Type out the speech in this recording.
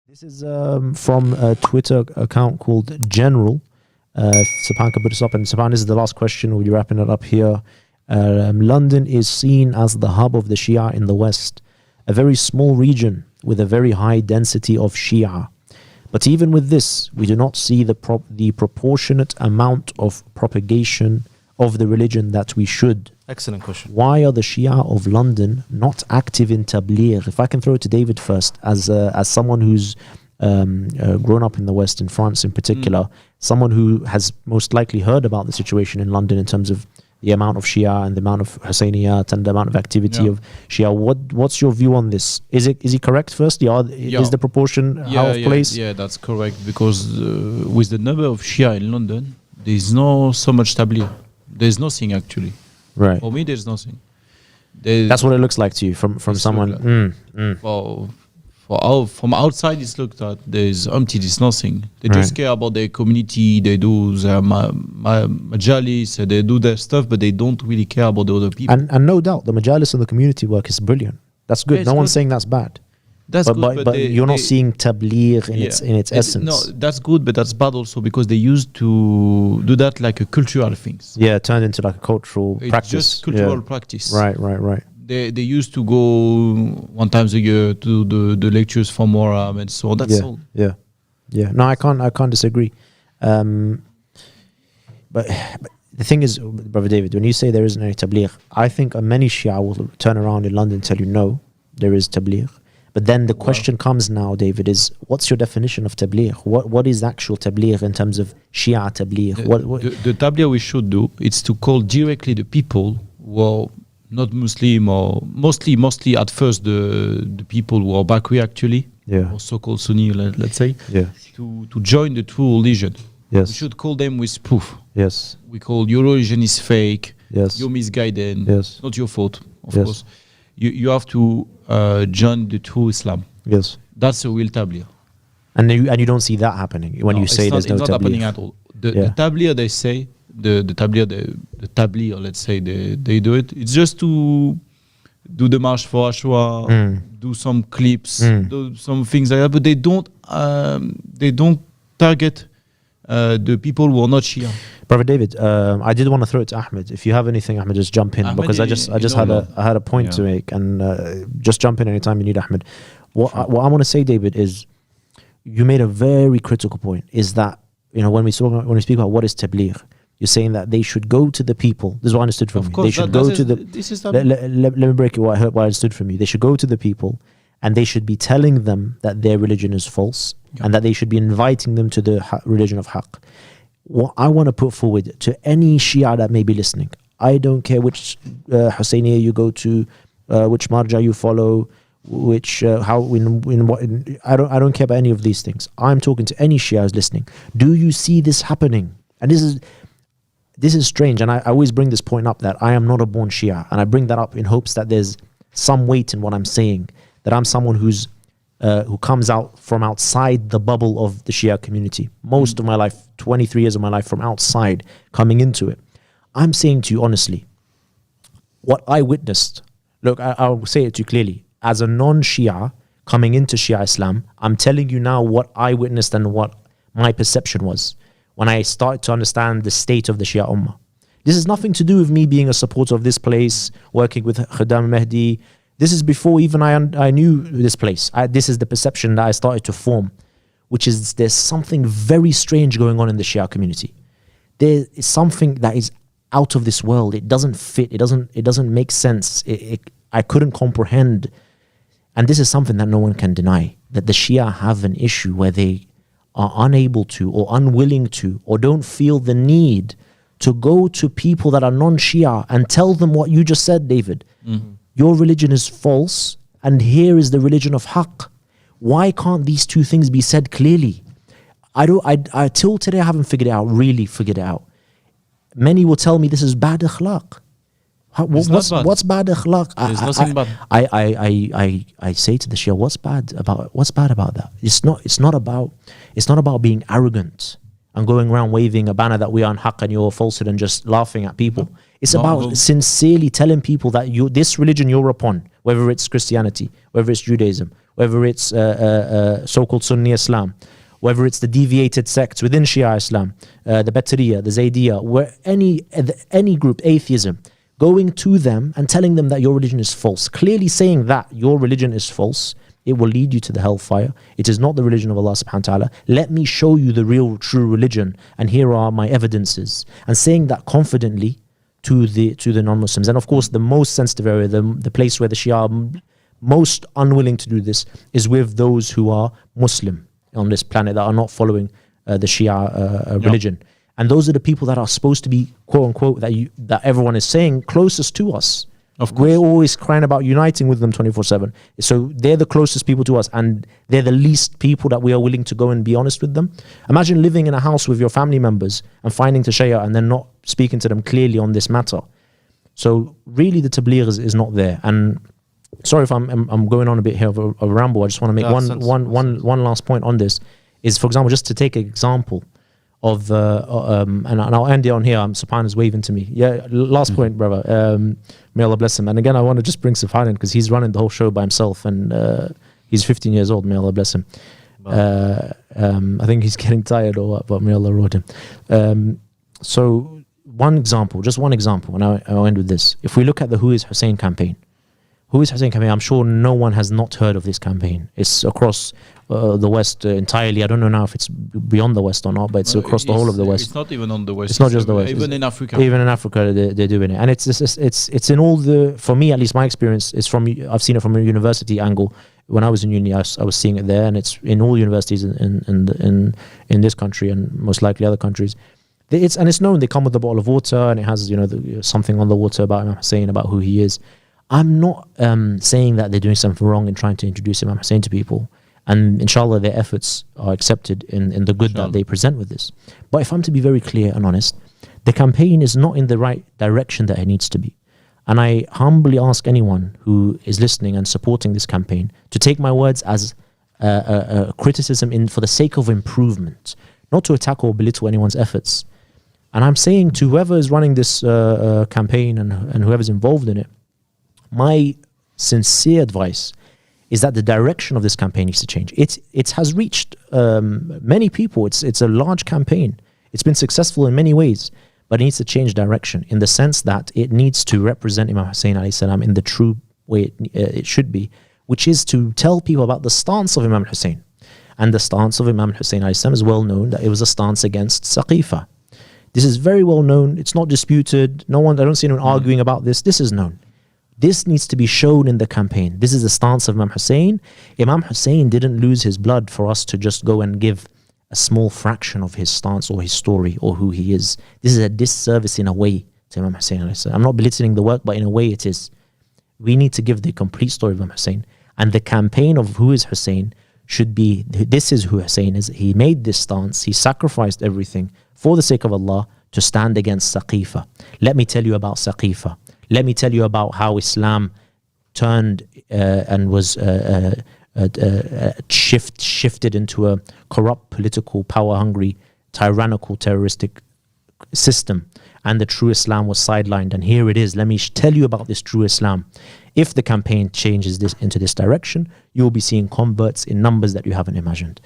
This is from a Twitter account called General. Sapan can put us up. And Sapan, this is the last question. We'll be wrapping it up here. London is seen as the hub of the Shia in the West, a very small region with a very high density of Shia. But even with this, we do not see the proportionate amount of propagation of the religion that we should. Excellent question. Why are the Shia of London not active in Tableegh? If I can throw it to David first, as someone who's grown up in the West, in France in particular, someone who has most likely heard about the situation in London in terms of the amount of Shia and the amount of Husseiniyyat and the amount of activity of Shia. What's your view on this? Is he correct? Firstly, is the proportion out of place? Yeah, that's correct. Because with the number of Shia in London, there's no so much Tableegh. There's nothing actually. Right. For me, there's nothing. That's what it looks like to you from someone. From outside, it's looked at. There's empty. There's nothing. They just care about their community. They do their majalis. They do their stuff, but they don't really care about the other people. And no doubt, the majalis and the community work is brilliant. That's good. No one's saying that's bad. That's good, but you're not seeing Tableegh in its essence. No, that's good, but that's bad also because they used to do that like a cultural things. Yeah, it turned into like a cultural practice. Just cultural practice. Right. They used to go one times a year to the lectures for Moram and so on. That's all. Yeah. No, I can't disagree. But the thing is, Brother David, when you say there isn't any Tableegh, I think many Shia will turn around in London and tell you no, there is Tableegh. But then the question comes now, David, is what's your definition of Tableegh? What is actual Tableegh in terms of Shia Tableegh? The Tableegh we should do, it's to call directly the people who are not Muslim, or mostly at first the people who are Bakri actually, or so-called Sunni, let's say, to join the true religion. Yes. We should call them with proof. Yes. We call your religion is fake. Yes. You're misguided. Yes. Not your fault, of course. You have to join the true Islam. Yes. That's a real Tableegh. And you don't see that happening when you say there's no Tableegh. It's not happening at all. The Tableegh, they say, the Tableegh, let's say, they do it. It's just to do the March for Ashura, do some clips, do some things like that. But they don't target the people who are not Shia. Brother David, I did want to throw it to Ahmed. If you have anything, Ahmed, just jump in, Ahmed, because I just had a point to make, and just jump in anytime you need, Ahmed. What I want to say, David, is you made a very critical point. Is that when we speak about what is Tableegh, you're saying that they should go to the people. This is what I understood from you. They should go to the. Let me break it. What I understood from you. They should go to the people, and they should be telling them that their religion is false, and that they should be inviting them to the religion of Haqq. What I want to put forward to any Shia that may be listening, I don't care which Husseiniyyah you go to, which marja you follow, which I don't care about any of these things. I'm talking to any Shia who's listening. Do you see this happening? And this is strange, and I always bring this point up that I am not a born Shia, and I bring that up in hopes that there's some weight in what I'm saying, that I'm someone who comes out from outside the bubble of the Shia community. Most of my life, 23 years of my life from outside, coming into it. I'm saying to you honestly, what I witnessed, look, I'll say it to you clearly, as a non-Shia coming into Shia Islam, I'm telling you now what I witnessed and what my perception was when I started to understand the state of the Shia Ummah. This has nothing to do with me being a supporter of this place, working with Khaddam Mahdi. This is before even I knew this place. This is the perception that I started to form, which is there's something very strange going on in the Shia community. There is something that is out of this world. It doesn't fit. It doesn't make sense. I couldn't comprehend. And this is something that no one can deny, that the Shia have an issue where they are unable to, or unwilling to, or don't feel the need to go to people that are non-Shia and tell them what you just said, David. Your religion is false, and here is the religion of Haqq. Why can't these two things be said clearly? I till today I haven't really figured it out. Many will tell me this is bad akhlaq. What's bad akhlaq? There's nothing bad. I say to the Shia, what's bad about that? It's not about being arrogant and going around waving a banner that we are on Haqq and you're falsehood and just laughing at people. It's about sincerely telling people that this religion you're upon, whether it's Christianity, whether it's Judaism, whether it's so-called Sunni Islam, whether it's the deviated sects within Shia Islam, the Batariya, the Zaydiyah, where any group, atheism, going to them and telling them that your religion is false, clearly saying that your religion is false, it will lead you to the hellfire. It is not the religion of Allah subhanahu wa ta'ala. Let me show you the real true religion, and here are my evidences. And saying that confidently to the non-Muslims. And of course, the most sensitive area, the place where the Shia are most unwilling to do this is with those who are Muslim on this planet, that are not following the Shia religion. And those are the people that are supposed to be, quote unquote, that everyone is saying closest to us. Of course. We're always crying about uniting with them 24/7. So they're the closest people to us, and they're the least people that we are willing to go and be honest with them. Imagine living in a house with your family members and finding Shia and then not speaking to them clearly on this matter. So really the Tableegh is not there. And sorry if I'm going on a bit here of a ramble. I just want to make one last point on this. Is, for example, just to take an example of and I'll end it on here. Subhan is waving to me. Yeah, last point, brother. May Allah bless him. And again, I want to just bring Subhan in because he's running the whole show by himself, and he's 15 years old. May Allah bless him. I think he's getting tired or what, but may Allah reward him. So just one example, and I'll end with this. If we look at the Who is Hussein campaign, I'm sure no one has not heard of this campaign. It's across the West entirely. I don't know now if it's beyond the West or not, but it's across the whole of the West. It's not even on the West. It's not just the West. Even in Africa. Even in Africa, they're doing it. And it's in all the, for me at least, my experience is I've seen it from a university angle. When I was in uni, I was seeing it there, and it's in all universities in this country and most likely other countries. It's known. They come with a bottle of water, and it has something on the water about Imam Hussein, about who he is. I'm not saying that they're doing something wrong in trying to introduce Imam Hussein to people. And inshallah, their efforts are accepted in the good that they present with this. But if I'm to be very clear and honest, the campaign is not in the right direction that it needs to be. And I humbly ask anyone who is listening and supporting this campaign to take my words as a criticism for the sake of improvement, not to attack or belittle anyone's efforts. And I'm saying to whoever is running this campaign and whoever's involved in it, my sincere advice is that the direction of this campaign needs to change. It has reached many people. It's a large campaign. It's been successful in many ways, but it needs to change direction in the sense that it needs to represent Imam Hussein alayhi salam in the true way it should be, which is to tell people about the stance of Imam Hussein. And the stance of Imam Hussein alayhi salam is well known, that it was a stance against Saqifah. This is very well known. It's not disputed. I don't see anyone arguing about this. This is known. This needs to be shown in the campaign. This is the stance of Imam Hussein. Imam Hussein didn't lose his blood for us to just go and give a small fraction of his stance or his story or who he is. This is a disservice in a way to Imam Hussein. I'm not belittling the work, but in a way it is. We need to give the complete story of Imam Hussein. And the campaign of who is Hussein should be, this is who Hussein is. He made this stance. He sacrificed everything for the sake of Allah to stand against Saqifah. Let me tell you about Saqifah. Let me tell you about how Islam turned and was shifted into a corrupt, political, power-hungry, tyrannical, terroristic system. And the true Islam was sidelined. And here it is. Let me tell you about this true Islam. If the campaign changes this into this direction, you will be seeing converts in numbers that you haven't imagined.